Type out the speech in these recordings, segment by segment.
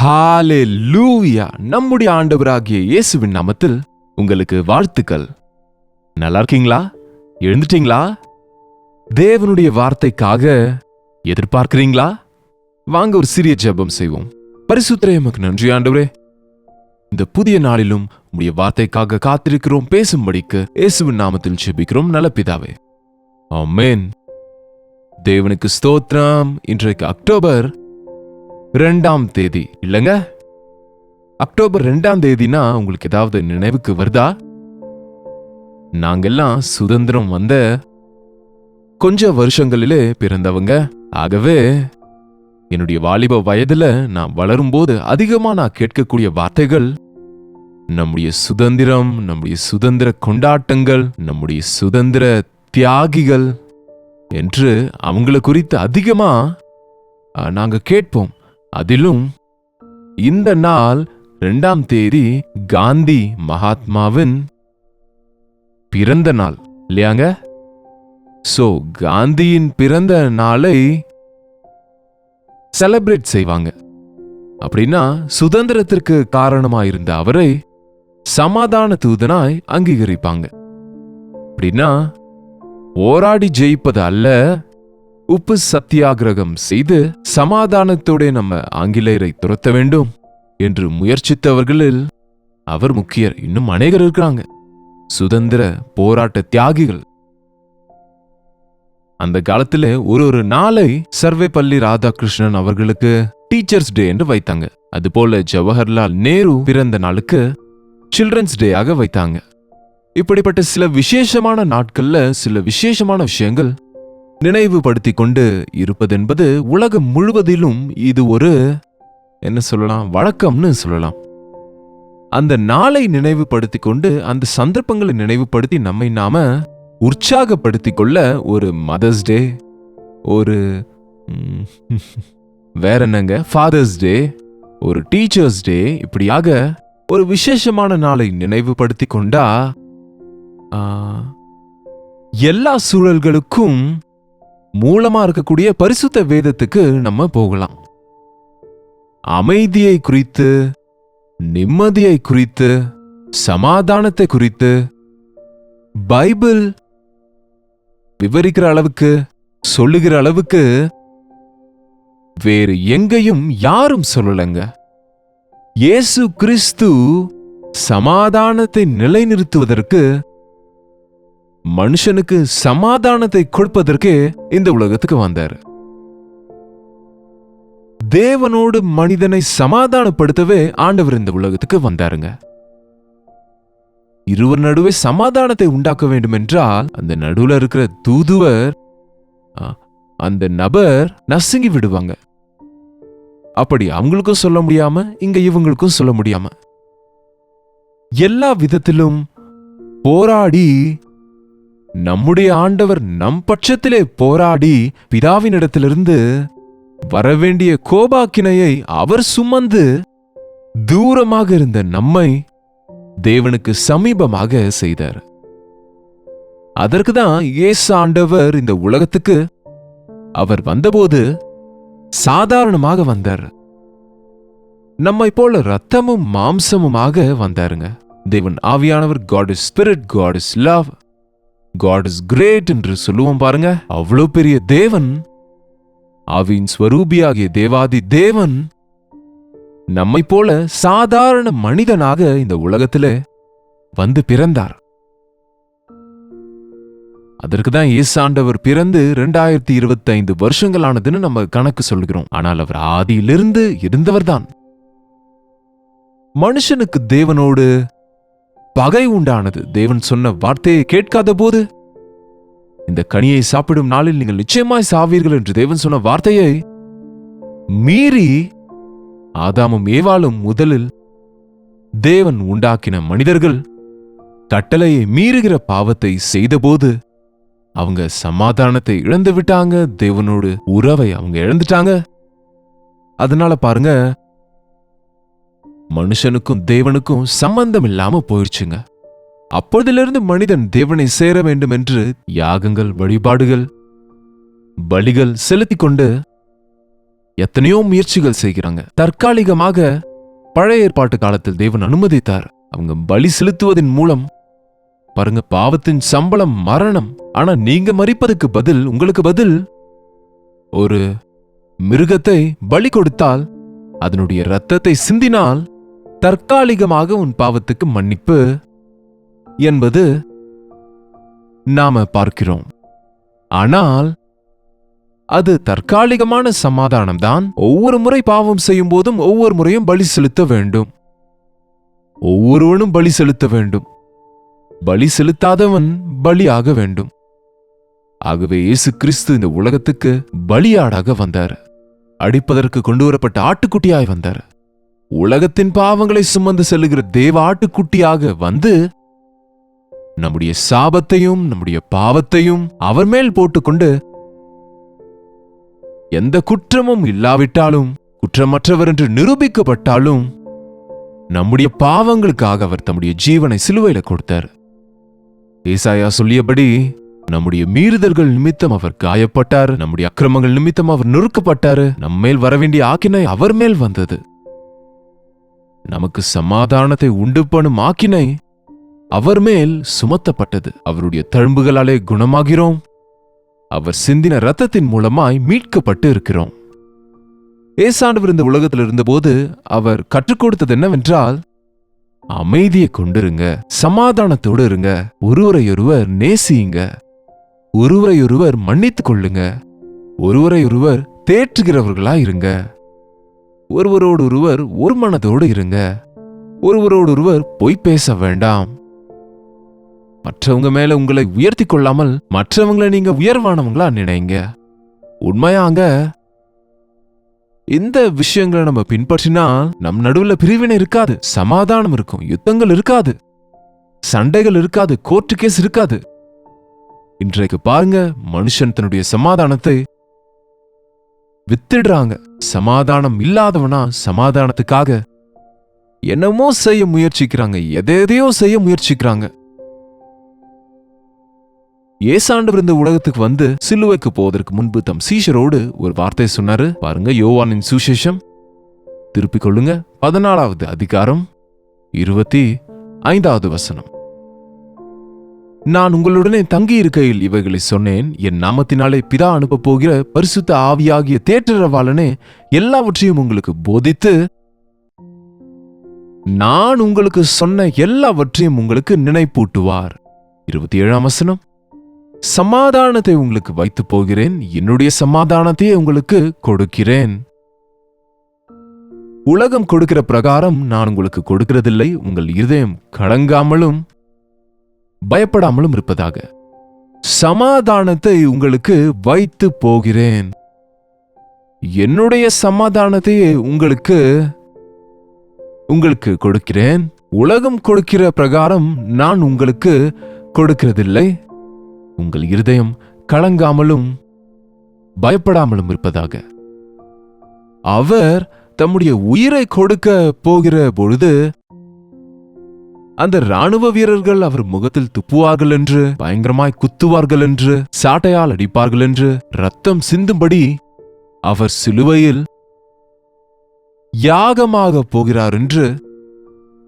ஹalleluya! நம்முடைய ஆண்டவராகிய இயேசுவின் நாமத்தில் உங்களுக்கு வாழ்த்துக்கள். நல்லா இருக்கீங்களா? எழுந்துட்டீங்களா? தேவனுடைய வார்த்தைக்காக எதிர்பார்க்கிறீங்களா? வாங்க ஒரு சிறிய ஜெபம் செய்வோம். பரிசுத்தரே, எமக்கு நன்றி ஆண்டவரே. இந்த புதிய நாளிலும் உம்முடைய வார்த்தைக்காக காத்திருக்கிறோம். பேசும்படிக்கு இயேசுவின் நாமத்தில் ஜெபிக்கிறோம் நல்ல பிதாவே. ஆமென். தேவனுக்கு ஸ்தோத்திரம். இன்றைக்கு அக்டோபர் 2ஆம் தேதி இல்லைங்க? அக்டோபர் 2ஆம் தேதினா உங்களுக்கு ஏதாவது நினைவுக்கு வருதா? நாங்கெல்லாம் சுதந்திரம் வந்த கொஞ்ச வருஷங்களிலே பிறந்தவங்க. ஆகவே என்னுடைய வாலிப வயதுல நான் வளரும்போது அதிகமா நான் கேட்கக்கூடிய வார்த்தைகள் நம்முடைய சுதந்திரம், நம்முடைய சுதந்திர கொண்டாட்டங்கள், நம்முடைய சுதந்திர தியாகிகள் என்று அவங்கள குறித்து அதிகமா நாங்க கேட்போம். அதிலும் இந்த நாள் 2ஆம் தேதி காந்தி மகாத்மாவின் பிறந்த நாள் இல்லையாங்க? சோ காந்தியின் பிறந்த நாளை செலிப்ரேட் செய்வாங்க. அப்படின்னா சுதந்திரத்திற்கு காரணமாயிருந்த அவரை சமாதான தூதனாய் அங்கீகரிப்பாங்க. அப்படின்னா போராடி ஜெயிப்பது அல்ல, உப்பு சத்தியாகிரகம் செய்து சமாதானத்தோட நம்ம ஆங்கிலேயரை துரத்த வேண்டும் என்று முயற்சித்தவர்களில் அவர் முக்கியர். இன்னும் அநேகர் இருக்கிறாங்க, சுதந்திர போராட்ட தியாகிகள். அந்த காலத்துல ஒரு நாளை சர்வேப்பள்ளி ராதாகிருஷ்ணன் அவர்களுக்கு டீச்சர்ஸ் டே என்று வைத்தாங்க. அதுபோல ஜவஹர்லால் நேரு பிறந்த நாளுக்கு சில்ட்ரன்ஸ் டே ஆக வைத்தாங்க. இப்படிப்பட்ட சில விசேஷமான நாட்கள்ல சில விசேஷமான விஷயங்கள் நினைவுபடுத்தி கொண்டு இருப்பதென்பது உலகம் முழுவதிலும் இது ஒரு என்ன சொல்லலாம், வழக்கம்னு சொல்லலாம். அந்த நாளை நினைவுபடுத்தி கொண்டு அந்த சந்தர்ப்பங்களை நினைவுபடுத்தி நம்மை நாம உற்சாகப்படுத்திக் கொள்ள ஒரு மதர்ஸ் டே, ஒரு வேற என்னங்க, ஃபாதர்ஸ் டே, ஒரு டீச்சர்ஸ் டே, இப்படியாக ஒரு விசேஷமான நாளை நினைவுபடுத்தி கொண்டா எல்லா சூழல்களுக்கும் மூலமா இருக்கக்கூடிய பரிசுத்த வேதத்துக்கு நம்ம போகலாம். அமைதியை குறித்து, நிம்மதியை குறித்து, சமாதானத்தை குறித்து பைபிள் விவரிக்கிற அளவுக்கு, சொல்லுகிற அளவுக்கு வேறு எங்கேயும் யாரும் சொல்லலங்க. இயேசு கிறிஸ்து சமாதானத்தை நிலைநிறுத்துவதற்கு, மனுஷனுக்கு சமாதானத்தை கொடுப்பதற்கு இந்த உலகத்துக்கு வந்தார். தேவனோடு மனிதனை சமாதானப்படுத்தவே ஆண்டவர் இந்த உலகத்துக்கு வந்தாருங்க. இருவர் நடுவே சமாதானத்தை உண்டாக்க வேண்டும் என்றால் அந்த நடுவுல இருக்கிற தூதுவர், அந்த நபர் நசுங்கி விடுவாங்க. அப்படி அவங்களுக்கும் சொல்ல முடியாம, இங்க இவங்களுக்கும் சொல்ல முடியாம, எல்லா விதத்திலும் போராடி நம்முடைய ஆண்டவர் நம் பட்சத்திலே போராடி பிதாவினிடத்திலிருந்து வரவேண்டிய கோபாக்கினையை அவர் சுமந்து தூரமாக இருந்த நம்மை தேவனுக்கு சமீபமாக செய்தார். அதற்குதான் இயேசு ஆண்டவர் இந்த உலகத்துக்கு அவர் வந்தபோது சாதாரணமாக வந்தார். நம்மை போல ரத்தமும் மாம்சமுமாக வந்தாருங்க. தேவன் ஆவியானவர், God is Spirit, God is love, God is great என்று சொல்லுவோம் பாருங்க. அவ்வளவு பெரிய தேவன், ஆவியின் ஸ்வரூபியாகிய தேவாதி தேவன் நம்மை போல சாதாரண மனிதனாக இந்த உலகத்துல வந்து பிறந்தார். அதற்குதான் இயேசு ஆண்டவர் பிறந்து 2025 வருஷங்களானதுன்னு நம்ம கணக்கு சொல்கிறோம். ஆனால் அவர் ஆதியிலிருந்து இருந்தவர்தான். மனுஷனுக்கு தேவனோடு பகை உண்டானது. தேவன் சொன்ன வார்த்தையை கேட்காத போது, இந்த கனியை சாப்பிடும் நாளில் நீங்கள் நிச்சயமாய் சாவீர்கள் என்று தேவன் சொன்ன வார்த்தையை மீறி ஆதாமும் ஏவாளும் முதலில் தேவன் உண்டாக்கின மனிதர்கள் கட்டளையை மீறுகிற பாவத்தை செய்தபோது அவங்க சமாதானத்தை இழந்து விட்டாங்க. தேவனோடு உறவை அவங்க இழந்துட்டாங்க. அதனால பாருங்க, மனுஷனுக்கும் தேவனுக்கும் சம்பந்தம் இல்லாம போயிடுச்சுங்க. அப்பொழுதிலிருந்து மனிதன் தேவனை சேர வேண்டும் என்று யாகங்கள், வழிபாடுகள், பலிகள் செலுத்திக் கொண்டு எத்தனையோ முயற்சிகள் செய்கிறாங்க. தற்காலிகமாக பழைய ஏற்பாட்டு காலத்தில் தேவன் அனுமதித்தார். அவங்க பலி செலுத்துவதன் மூலம் பாருங்க, பாவத்தின் சம்பளம் மரணம். ஆனா நீங்க மரிப்பதற்கு பதில், உங்களுக்கு பதில் ஒரு மிருகத்தை பலி கொடுத்தால், அதனுடைய இரத்தத்தை சிந்தினால் தற்காலிகமாக உன் பாவத்துக்கு மன்னிப்பு என்பது நாம பார்க்கிறோம். ஆனால் அது தற்காலிகமான சமாதானம் தான். ஒவ்வொரு முறை பாவம் செய்யும் போதும் ஒவ்வொரு முறையும் பலி செலுத்த வேண்டும். ஒவ்வொருவனும் பலி செலுத்த வேண்டும். பலி செலுத்தாதவன் பலியாக வேண்டும். ஆகவே இயேசு கிறிஸ்து இந்த உலகத்துக்கு பலியாடாக வந்தார். அடிப்பதற்கு கொண்டு வரப்பட்ட ஆட்டுக்குட்டியாய் வந்தார். உலகத்தின் பாவங்களை சுமந்து செல்லுகிற தேவ ஆட்டுக்குட்டியாக வந்து நம்முடைய சாபத்தையும் நம்முடைய பாவத்தையும் அவர் மேல் போட்டுக்கொண்டு, எந்த குற்றமும் இல்லாவிட்டாலும், குற்றமற்றவர் என்று நிரூபிக்கப்பட்டாலும், நம்முடைய பாவங்களுக்காக அவர் தம்முடைய ஜீவனை சிலுவையில கொடுத்தார். ஏசாயா சொல்லியபடி நம்முடைய மீறுதல்கள் நிமித்தம் அவர் காயப்பட்டார், நம்முடைய அக்கிரமங்கள் நிமித்தம் அவர் நொறுக்கப்பட்டாரு. நம்மேல் வரவேண்டிய ஆக்கினை அவர் மேல் வந்தது. நமக்கு சமாதானத்தை உண்டு பண்ணும் ஆக்கினை அவர் மேல் சுமத்தப்பட்டது. அவருடைய தழும்புகளாலே குணமாகிறோம். அவர் சிந்தின இரத்தத்தின் மூலமாய் மீட்கப்பட்டு இருக்கிறோம். ஏசாண்டவர் இந்த உலகத்தில் இருந்தபோது அவர் கற்றுக் கொடுத்தது என்னவென்றால், அமைதியை கொண்டிருங்க, சமாதானத்தோடு இருங்க, ஒருவரையொருவர் நேசியுங்க, ஒருவரையொருவர் மன்னித்துக் கொள்ளுங்க, ஒருவரையொருவர் தேற்றுகிறவர்களா இருங்க, ஒருவரோடு ஒருவர் ஒரு மனதோடு இருங்க, ஒருவரோடு ஒருவர் பொய் பேச வேண்டாம், மற்றவங்க மேல உங்களை உயர்த்தி கொள்ளாமல் மற்றவங்களை நீங்க உயர்வானவங்களா நினைங்க. உண்மையாங்க இந்த விஷயங்களை நம்ம பின்பற்றினால் நம் நடுவுல பிரிவினை இருக்காது, சமாதானம் இருக்கும், யுத்தங்கள் இருக்காது, சண்டைகள் இருக்காது, கோர்ட்டு கேஸ் இருக்காது. இன்றைக்கு பாருங்க, மனுஷன் தன்னுடைய சமாதானத்தை வித்துடுறாங்க. சமாதானம் இல்லாதவனா சமாதானத்துக்காக என்னமோ செய்ய முயற்சிக்கிறாங்க, எதையோ செய்ய முயற்சிக்கிறாங்க. ஏசாண்டவர் இந்த உலகத்துக்கு வந்து சிலுவைக்கு போவதற்கு முன்பு தம் சீஷரோடு ஒரு வார்த்தை சொன்னாரு. பாருங்க, யோவானின் சுவிசேஷம் திருப்பிக் கொள்ளுங்க, 14வது அதிகாரம் 25வது வசனம். நான் உங்களுடனே தங்கி இருக்கையில் இவைகளை சொன்னேன். என் நாமத்தினாலே பிதா அனுப்ப போகிற பரிசுத்த ஆவியாகிய தேற்றரவாளனே எல்லாவற்றையும் உங்களுக்கு போதித்து நான் உங்களுக்கு சொன்ன எல்லாவற்றையும் உங்களுக்கு நினைப்பூட்டுவார். 27ஆம் வசனம். சமாதானத்தை உங்களுக்கு வைத்து போகிறேன், என்னுடைய சமாதானத்தையே உங்களுக்கு கொடுக்கிறேன். உலகம் கொடுக்கிற பிரகாரம் நான் உங்களுக்கு கொடுக்கிறதில்லை. உங்கள் இருதயம் கலங்காமலும் பயப்படாமலும் இருப்பதாக. சமாதானத்தை உங்களுக்கு வைத்து போகிறேன், என்னுடைய சமாதானத்தையே உங்களுக்கு கொடுக்கிறேன். உலகம் கொடுக்கிற பிரகாரம் நான் உங்களுக்கு கொடுக்கிறதில்லை. உங்கள் இருதயம் கலங்காமலும் பயப்படாமலும் இருப்பதாக. அவர் தம்முடைய உயிரை கொடுக்க போகிற பொழுது அந்த ராணுவ வீரர்கள் அவர் முகத்தில் துப்புவார்கள் என்று, பயங்கரமாய் குத்துவார்கள் என்று, சாட்டையால் அடிப்பார்கள் என்று, ரத்தம் சிந்தும்படி அவர் சிலுவையில் யாகமாக போகிறார் என்று,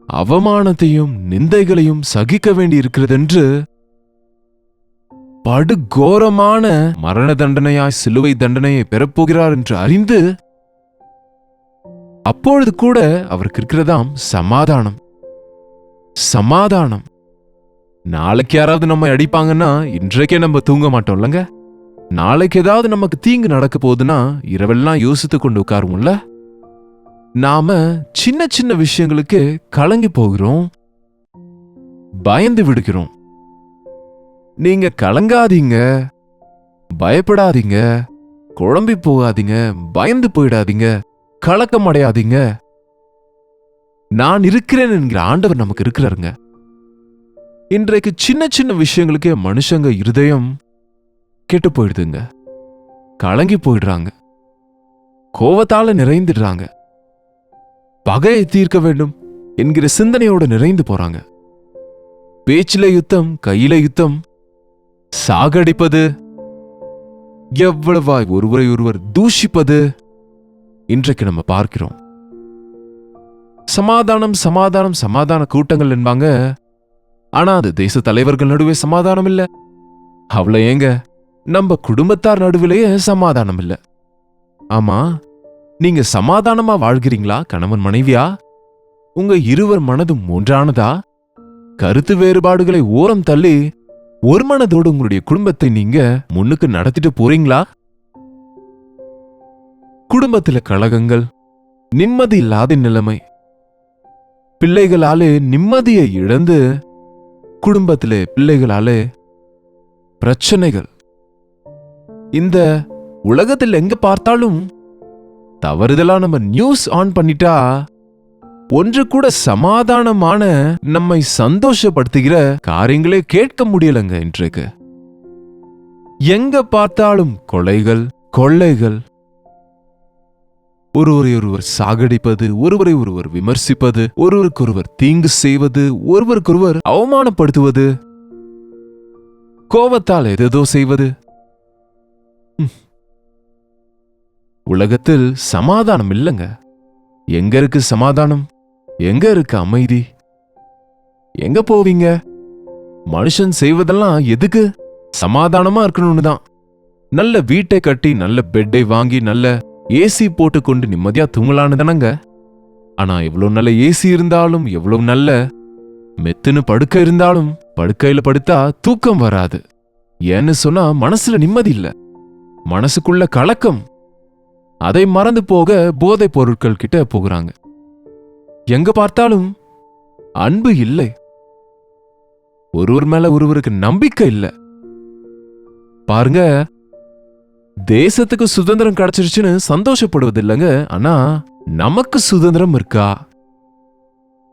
அவமானத்தையும் நிந்தைகளையும் சகிக்க வேண்டியிருக்கிறது என்று, படுகோரமான மரண தண்டனையாய் சிலுவை தண்டனையை பெறப்போகிறார் என்று அறிந்து, அப்பொழுது கூட அவருக்கு இருக்கிறதாம் சமாதானம். சமாதானம். நாளைக்கு யாராவது நம்ம அடிப்பாங்கன்னா இன்றைக்கே நம்ம தூங்க மாட்டோம்லங்க. நாளைக்கு ஏதாவது நமக்கு தீங்கு நடக்க போகுதுன்னா இரவெல்லாம் யோசித்து கொண்டு உட்காருவோம்ல. நாம சின்ன சின்ன விஷயங்களுக்கு கலங்கி போகிறோம், பயந்து விடுகிறோம். நீங்க கலங்காதீங்க, பயப்படாதீங்க, குழம்பி போகாதீங்க, பயந்து போயிடாதீங்க, கலக்கம் அடையாதீங்க. நான் இருக்கிறேன் என்கிற ஆண்டவர் நமக்கு இருக்கிறாருங்க. இன்றைக்கு சின்ன சின்ன விஷயங்களுக்கே மனுஷங்க இருதயம் கெட்டு போயிடுதுங்க, கலங்கி போயிடுறாங்க, கோவத்தால நிறைந்துடுறாங்க, பகையை தீர்க்க வேண்டும் என்கிற சிந்தனையோட நிறைந்து போறாங்க. பேச்சில யுத்தம், கையில யுத்தம், சாகடிப்பது, எவ்வளவாய் ஒருவரை ஒருவர் தூஷிப்பது, இன்றைக்கு நம்ம பார்க்கிறோம். சமாதானம் சமாதானம் சமாதான கூட்டங்கள் என்பாங்க. ஆனா அது தேச தலைவர்கள் நடுவே சமாதானம் இல்ல. அவ்வளவு ஏங்க, நம்ம குடும்பத்தார் நடுவிலேயே சமாதானம் இல்ல. ஆமா, நீங்க சமாதானமா வாழ்கிறீங்களா? கணவன் மனைவியா? உங்க இருவர் மனதும் ஒன்றானதா? கருத்து வேறுபாடுகளை ஓரம் தள்ளி ஒரு மனதோடு உங்களுடைய குடும்பத்தை நீங்க முன்னுக்கு நடத்திட்டு போறீங்களா? குடும்பத்தில கலகங்கள், நிம்மதி இல்லாத நிலைமை, பிள்ளைகளாலே நிம்மதியை இழந்து குடும்பத்திலே பிள்ளைகளாலே பிரச்சனைகள். இந்த உலகத்தில் எங்க பார்த்தாலும் தவறுதலா நம்ம நியூஸ் ஆன் பண்ணிட்டா ஒன்று கூட சமாதானமான நம்மை சந்தோஷப்படுத்துகிற காரியங்களே கேட்க முடியலங்க. இன்றைக்கு எங்க பார்த்தாலும் கொலைகள், கொள்ளைகள், ஒருவரை சாகடிப்பது, ஒருவரை ஒருவர் விமர்சிப்பது, ஒருவருக்கொருவர் தீங்கு செய்வது, ஒருவருக்கொருவர் அவமானப்படுத்துவது, கோபத்தால் எதோ செய்வது. உலகத்தில் சமாதானம் இல்லைங்க. எங்க இருக்கு சமாதானம்? எங்க இருக்கு அமைதி? எங்க போவீங்க? மனுஷன் செய்வதெல்லாம் எதுக்கு? சமாதானமா இருக்கணும்னு தான். நல்ல வீட்டை கட்டி, நல்ல பெட்டை வாங்கி, நல்ல ஏசி போட்டுக்கொண்டு நிம்மதியா தூங்கலான்னு தானங்க. ஆனா எவ்வளவு நல்ல ஏசி இருந்தாலும், எவ்வளவு நல்ல மெத்துன்னு படுக்கை இருந்தாலும், படுக்கையில படுத்தா தூக்கம் வராது. ஏன்னு சொன்னா மனசுல நிம்மதி இல்ல, மனசுக்குள்ள கலக்கம். அதை மறந்து போக போதைப் பொருட்கள் கிட்ட போகிறாங்க. எங்க பார்த்தாலும் அன்பு இல்லை, ஒருவர் மேல ஒருவருக்கு நம்பிக்கை இல்ல. பாருங்க, தேசத்துக்கு சுதந்திரம் கிடைச்சிருச்சுன்னு சந்தோஷப்படுவதில்லைங்க. ஆனா நமக்கு சுதந்திரம் இருக்கா?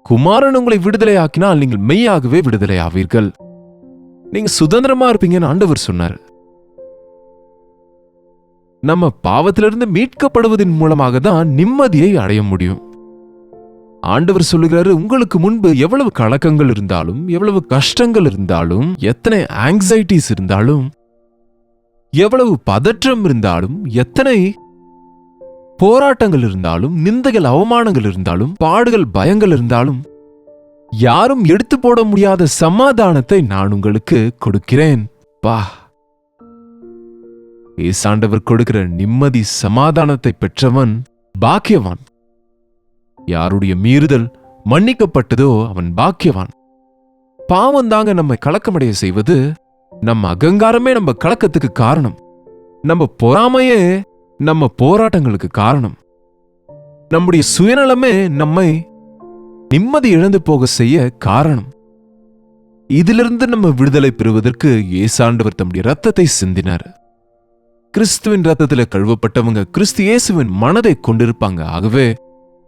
குமாரன் உங்களை விடுதலை ஆக்கினால் நீங்கள் மெய்யாகவே விடுதலை ஆவீர்கள். நீங்க சுதந்திரமா இருப்பீங்கன்னு ஆண்டவர் சொன்னார். நம்ம பாவத்திலிருந்து மீட்கப்படுவதன் மூலமாக தான் நிம்மதியை அடைய முடியும். ஆண்டவர் சொல்லுகிறாரு, உங்களுக்கு முன்பு எவ்வளவு கலக்கங்கள் இருந்தாலும், எவ்வளவு கஷ்டங்கள் இருந்தாலும், எத்தனை ஆங்ஸைட்டிஸ் இருந்தாலும், எவ்வளவு பதற்றம் இருந்தாலும், எத்தனை போராட்டங்கள் இருந்தாலும், நிந்தைகள் அவமானங்கள் இருந்தாலும், பாடுகள் பயங்கள் இருந்தாலும், யாரும் எடுத்து போட முடியாத சமாதானத்தை நான் உங்களுக்கு கொடுக்கிறேன். பா, ஏசாண்டவர் கொடுக்கிற நிம்மதி சமாதானத்தை பெற்றவன் பாக்கியவான். யாருடைய மீறுதல் மன்னிக்கப்பட்டதோ அவன் பாக்கியவான். பாவம் தாங்க நம்மை கலக்கமடைய செய்வது. நம்ம அகங்காரமே நம்ம கலக்கத்துக்கு காரணம். நம்ம பொறாமையே நம்ம போராட்டங்களுக்கு காரணம். நம்முடைய சுயநலமே நம்மை நிம்மதி இழந்து போக செய்ய காரணம். இதிலிருந்து நம்ம விடுதலை பெறுவதற்கு ஏசாண்டவர் தம்முடைய ரத்தத்தை சிந்தினார். கிறிஸ்துவின் ரத்தத்துல கழுவப்பட்டவங்க கிறிஸ்து இயேசுவின் மனதை கொண்டிருப்பாங்க. ஆகவே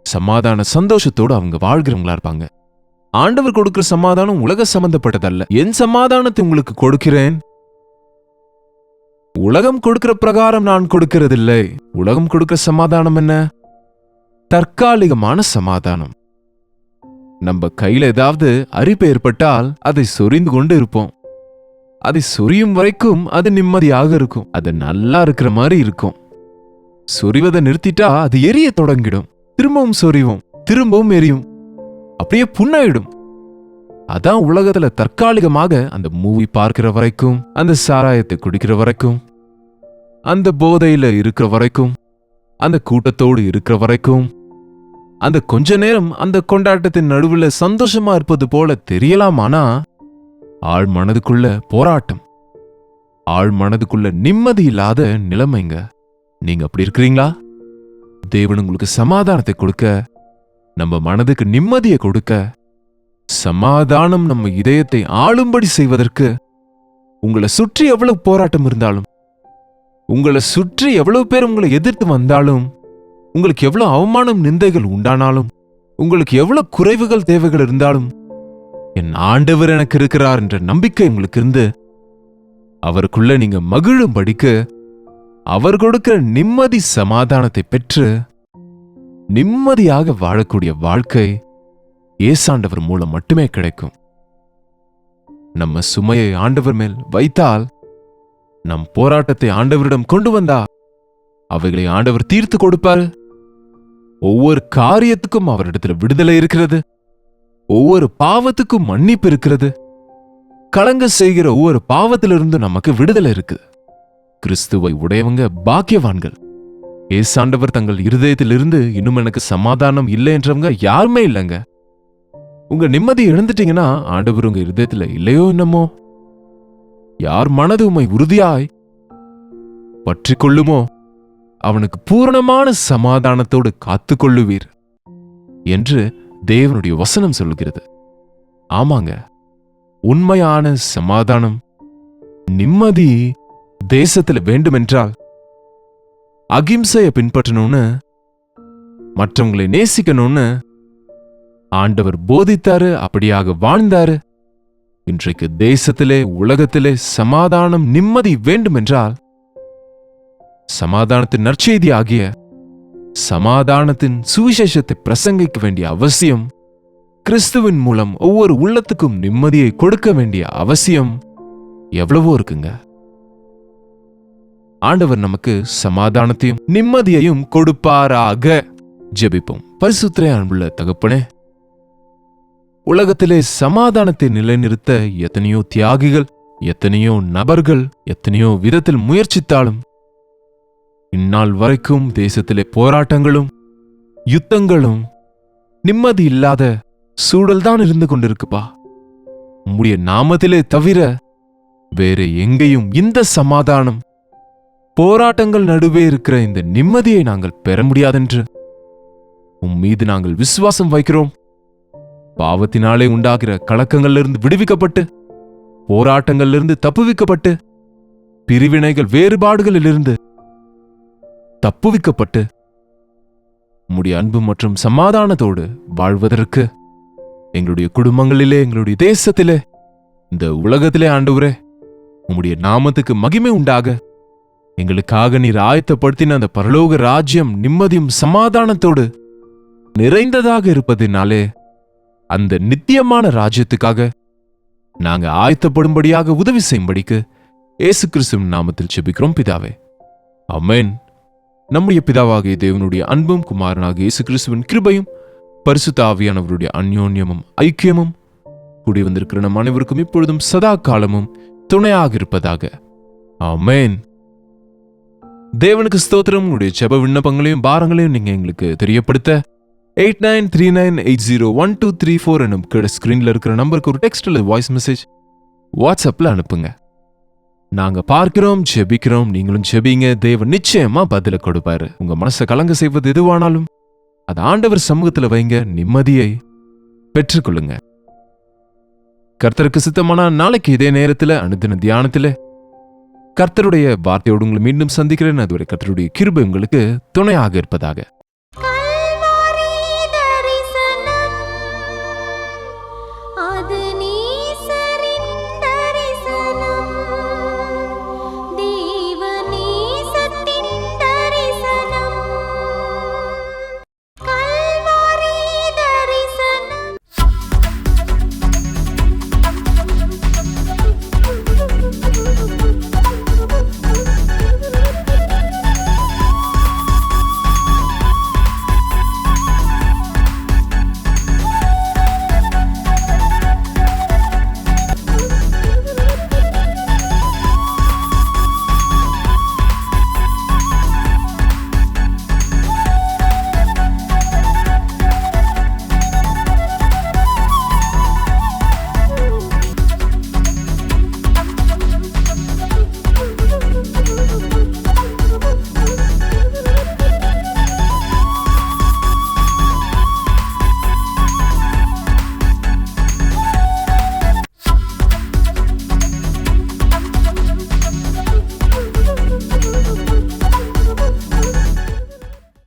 சமாதான சந்தோஷத்தோடு அவங்க வாழ்கிறவங்களா இருப்பாங்க. ஆண்டவர் கொடுக்கிற சமாதானம் உலக சம்பந்தப்பட்டதல்ல. என் சமாதானத்தை உங்களுக்கு கொடுக்கிறேன். உலகம் கொடுக்கிற பிரகாரம் நான் கொடுக்கிறதில்லை. உலகம் கொடுக்கிற சமாதானம் என்ன? தற்காலிகமான சமாதானம். நம்ம கையில ஏதாவது அரிப்பு ஏற்பட்டால் அதை சொரிந்து கொண்டு இருப்போம். அதை சொரியும் வரைக்கும் அது நிம்மதியாக இருக்கும். அது நல்லா இருக்கிற மாதிரி இருக்கும். சொரிவதை நிறுத்திட்டா அது எரிய தொடங்கிடும். திரும்பவும் சொரிவோம், திரும்பவும் எரியும், அப்படியே புண்ணாயிடும். அதான் உலகத்துல தற்காலிகமாக அந்த மூவி பார்க்கிற வரைக்கும், அந்த சாராயத்தை குடிக்கிற வரைக்கும், அந்த போதையில இருக்கிற வரைக்கும், அந்த கூட்டத்தோடு இருக்கிற வரைக்கும், அந்த கொஞ்ச நேரம் அந்த கொண்டாட்டத்தின் நடுவுல சந்தோஷமா இருப்பது போல தெரியலாமானா ஆழ் மனதுக்குள்ள போராட்டம், ஆழ் மனதுக்குள்ள நிம்மதி இல்லாத நிலைமைங்க. நீங்க அப்படி இருக்கிறீங்களா? தேவன் உங்களுக்கு சமாதானத்தை கொடுக்க, நம்ம மனதுக்கு நிம்மதியை கொடுக்க, சமாதானம் நம்ம இதயத்தை ஆளும்படி செய்வதற்கு உங்களை சுற்றி எவ்வளவு போராட்டம் இருந்தாலும், உங்களை சுற்றி எவ்வளவு பேர் உங்களை எதிர்த்து வந்தாலும், உங்களுக்கு எவ்வளவு அவமானம் நிந்தைகள் உண்டானாலும், உங்களுக்கு எவ்வளவு குறைவுகள் தேவைகள் இருந்தாலும், என் ஆண்டவர் எனக்கு இருக்கிறார் என்ற நம்பிக்கை உங்களுக்கு இருந்து அவருக்குள்ள நீங்க மகிழும்படிக்கு அவர் கொடுக்கிற நிம்மதி சமாதானத்தை பெற்று நிம்மதியாக வாழக்கூடிய வாழ்க்கை ஏசாண்டவர் மூலம் மட்டுமே கிடைக்கும். நம்ம சுமையை ஆண்டவர் மேல் வைத்தால், நம் போராட்டத்தை ஆண்டவரிடம் கொண்டு வந்தா அவைகளை ஆண்டவர் தீர்த்து கொடுப்பாரு. ஒவ்வொரு காரியத்துக்கும் அவரிடத்துல விடுதலை இருக்கிறது. ஒவ்வொரு பாவத்துக்கும் மன்னிப்பு இருக்கிறது. கலங்க செய்கிற ஒவ்வொரு பாவத்திலிருந்து நமக்கு விடுதலை இருக்கு. கிறிஸ்துவை உடையவங்க பாக்கியவான்கள். ஏசாண்டவர் தங்கள் இருதயத்திலிருந்து இன்னும் எனக்கு சமாதானம் இல்லை என்றவங்க யாருமே இல்லைங்க. உங்க நிம்மதி இழந்துட்டீங்கன்னா ஆண்டவர் உங்க இருதயத்துல இல்லையோ என்னமோ. யார் மனது உம்மை உறுதியாய் பற்றி கொள்ளுமோ அவனுக்கு பூரணமான சமாதானத்தோடு காத்து கொள்ளுவீர் என்று தேவனுடைய வசனம் சொல்லுகிறது. ஆமாங்க, உண்மையான சமாதானம், நிம்மதி தேசத்துல வேண்டுமென்றால் அகிம்சையை பின்பற்றணும்னு, மற்றவங்களை நேசிக்கணும்னு ஆண்டவர் போதித்தாரு. அப்படியாக வாழ்ந்தாரு. இன்றைக்கு தேசத்திலே உலகத்திலே சமாதானம், நிம்மதி வேண்டுமென்றால் சமாதானத்தின் நற்செய்தி ஆகிய சமாதானத்தின் சுவிசேஷத்தை பிரசங்கிக்க வேண்டிய அவசியம், கிறிஸ்துவின் மூலம் ஒவ்வொரு உள்ளத்துக்கும் நிம்மதியை கொடுக்க வேண்டிய அவசியம் எவ்வளவோ இருக்குங்க. ஆண்டவர் நமக்கு சமாதானத்தையும் நிம்மதியையும் கொடுப்பாராக. ஜெபிப்போம். பரிசுத்தரே அன்புள்ள தகப்பனே, உலகத்திலே சமாதானத்தை நிலைநிறுத்த எத்தனையோ தியாகிகள், எத்தனையோ நபர்கள், எத்தனையோ விதத்தில் முயற்சித்தாலும் இந்நாள் வரைக்கும் தேசத்திலே போராட்டங்களும் யுத்தங்களும் நிம்மதி இல்லாத சூழல்தான் இருந்து கொண்டிருக்குப்பா. உம்முடைய நாமத்திலே தவிர வேற எங்கேயும் இந்த சமாதானம், போராட்டங்கள் நடுவே இருக்கிற இந்த நிம்மதியை நாங்கள் பெற முடியாதென்று உம் மீது நாங்கள் விசுவாசம் வைக்கிறோம். பாவத்தினாலே உண்டாகிற கலக்கங்களிலிருந்து விடுவிக்கப்பட்டு, போராட்டங்களிலிருந்து தப்புவிக்கப்பட்டு, பிரிவினைகள் வேறுபாடுகளிலிருந்து தப்புவிக்கப்பட்டு, உம்முடைய அன்பு மற்றும் சமாதானத்தோடு வாழ்வதற்கு எங்களுடைய குடும்பங்களிலே, எங்களுடைய தேசத்திலே, இந்த உலகத்திலே ஆண்டவரே உம்முடைய நாமத்துக்கு மகிமை உண்டாக எங்களுக்காக நீர் ஆயத்தப்படுத்தின அந்த பரலோக ராஜ்யம் நிம்மதியும் சமாதானத்தோடு நிறைந்ததாக இருப்பதினாலே அந்த நித்தியமான ராஜ்யத்துக்காக நாங்க ஆயத்தப்படும்படியாக உதவி செய்யும்படிக்கு இயேசு கிறிஸ்துவின் நாமத்தில் ஜெபிக்கிறோம் பிதாவே. ஆமென். நம்முடைய பிதாவாகிய தேவனுடைய அன்பும் குமாரனாகிய இயேசு கிறிஸ்துவின் கிருபையும் பரிசுத்த ஆவியானவருடைய அந்யோன்யமும் ஐக்கியமும் கூடி வந்திருக்கிற நம் அனைவருக்கும் இப்பொழுதும் சதா காலமும் துணையாக இருப்பதாக. ஆமென். தேவனுக்கு ஸ்தோத்திரம். உங்களுடைய ஜெப விண்ணப்பங்களையும் பாரங்களையும் நீங்க எங்களுக்கு தெரியப்படுத்த 8939801234 எனும் கீழே ஸ்கிரீன்ல இருக்கிற நம்பருக்கு ஒரு டெக்ஸ்ட் அல்லது வாய்ஸ் மெசேஜ் வாட்ஸ்அப்ல அனுப்புங்க. நாங்க பார்க்கிறோம், ஜெபிக்கிறோம், நீங்களும் ஜெபிங்க. தேவன் நிச்சயமா பதில கொடுப்பாரு. உங்க மனசை கலங்க செய்வது எதுவானாலும் அது ஆண்டவர் சமூகத்துல வைங்க. நிம்மதியை பெற்றுக்கொள்ளுங்க. கர்த்தருக்கு சித்தமான நாளைக்கு இதே நேரத்துல அனுதின தியானத்துல கர்த்தருடைய வார்த்தையோடு உங்களை மீண்டும் சந்திக்கிறேன். அதுவரை கர்த்தருடைய கிருபை உங்களுக்கு துணையாக இருப்பதாக.